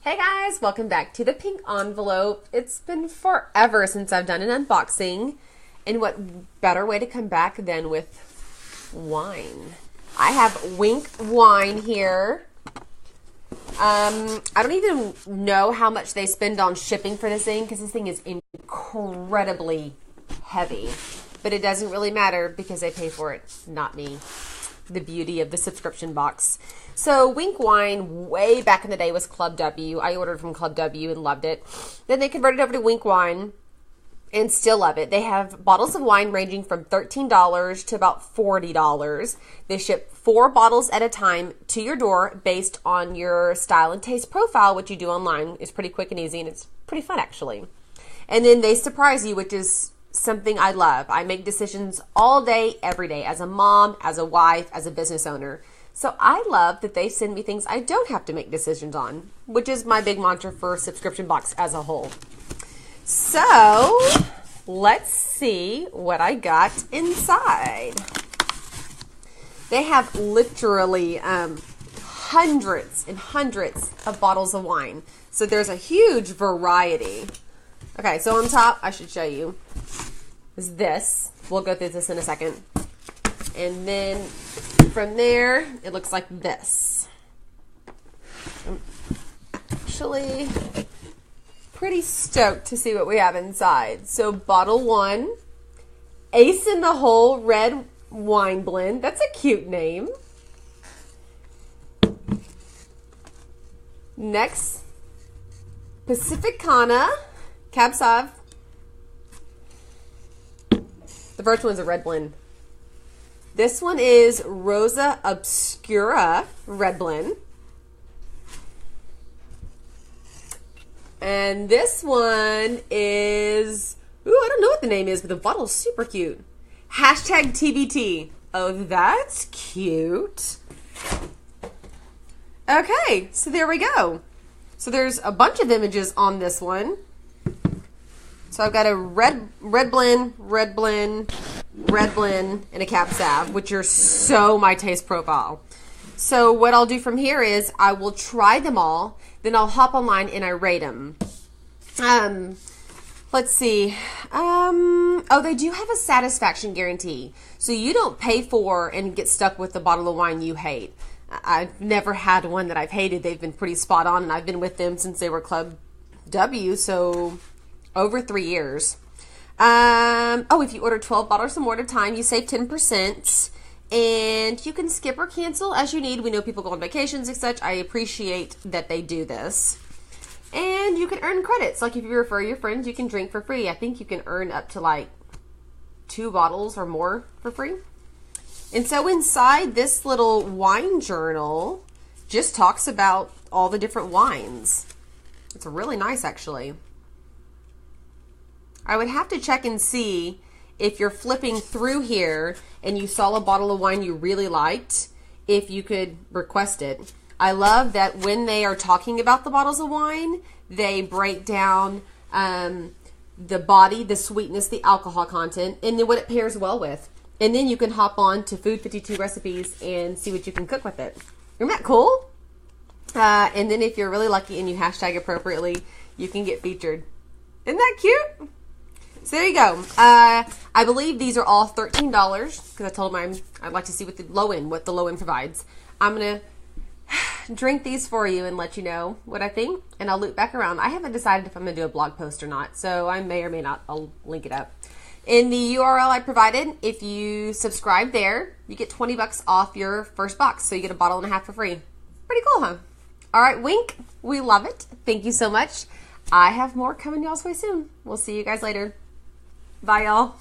Hey guys, welcome back to the pink envelope. It's been forever since I've done an unboxing, and what better way to come back than with wine. I have WINC Wine here. I don't even know how much they spend on shipping for this thing because this thing is incredibly heavy, but it doesn't really matter because they pay for it, not me. The beauty of the subscription box. So WINC Wine way back in the day was Club W. I ordered from Club W and loved it. Then they converted over to WINC Wine and still love it. They have bottles of wine ranging from $13 to about $40. They ship 4 bottles at a time to your door based on your style and taste profile, which you do online. It's pretty quick and easy, and it's pretty fun actually. And then they surprise you, which is something I love. I make decisions all day, every day, as a mom, as a wife, as a business owner. So I love that they send me things I don't have to make decisions on, which is my big mantra for subscription box as a whole. So let's see what I got inside. They have literally hundreds and hundreds of bottles of wine. So there's a huge variety. Okay, so on top, I should show you, is this. We'll go through this in a second. And then from there, it looks like this. I'm actually pretty stoked to see what we have inside. So bottle 1, Ace in the Hole Red Wine Blend. That's a cute name. Next, Pacificana Cab Sauv. The first one's a red blend. This one is Rosa Obscura Red Blend. And this one is, ooh, I don't know what the name is, but the bottle's super cute. Hashtag TBT. Oh, that's cute. Okay, so there we go. So there's a bunch of images on this one. So I've got a red blend, and a Cab Sauv, which are so my taste profile. So what I'll do from here is I will try them all, then I'll hop online and I rate them. Let's see. Oh, they do have a satisfaction guarantee. So you don't pay for and get stuck with the bottle of wine you hate. I've never had one that I've hated. They've been pretty spot on, and I've been with them since they were Club W, so over 3 years. Oh, if you order 12 bottles or more at a time, you save 10%, and you can skip or cancel as you need. We know people go on vacations and such. I appreciate that they do this. And you can earn credits. Like if you refer your friends, you can drink for free. I think you can earn up to like 2 bottles or more for free. And so inside this little wine journal just talks about all the different wines. It's really nice actually. I would have to check and see if you're flipping through here and you saw a bottle of wine you really liked, if you could request it. I love that when they are talking about the bottles of wine, they break down the body, the sweetness, the alcohol content, and then what it pairs well with. And then you can hop on to Food 52 recipes and see what you can cook with it. Isn't that cool? And then if you're really lucky and you hashtag appropriately, you can get featured. Isn't that cute? So there you go. I believe these are all $13 because I told them I'd like to see what the low end provides. I'm going to drink these for you and let you know what I think, and I'll loop back around. I haven't decided if I'm going to do a blog post or not, so I may or may not. I'll link it up. In the URL I provided, if you subscribe there, you get 20 bucks off your first box, so you get a bottle and a half for free. Pretty cool, huh? All right, WINC, we love it. Thank you so much. I have more coming y'all's way soon. We'll see you guys later. Bye, y'all.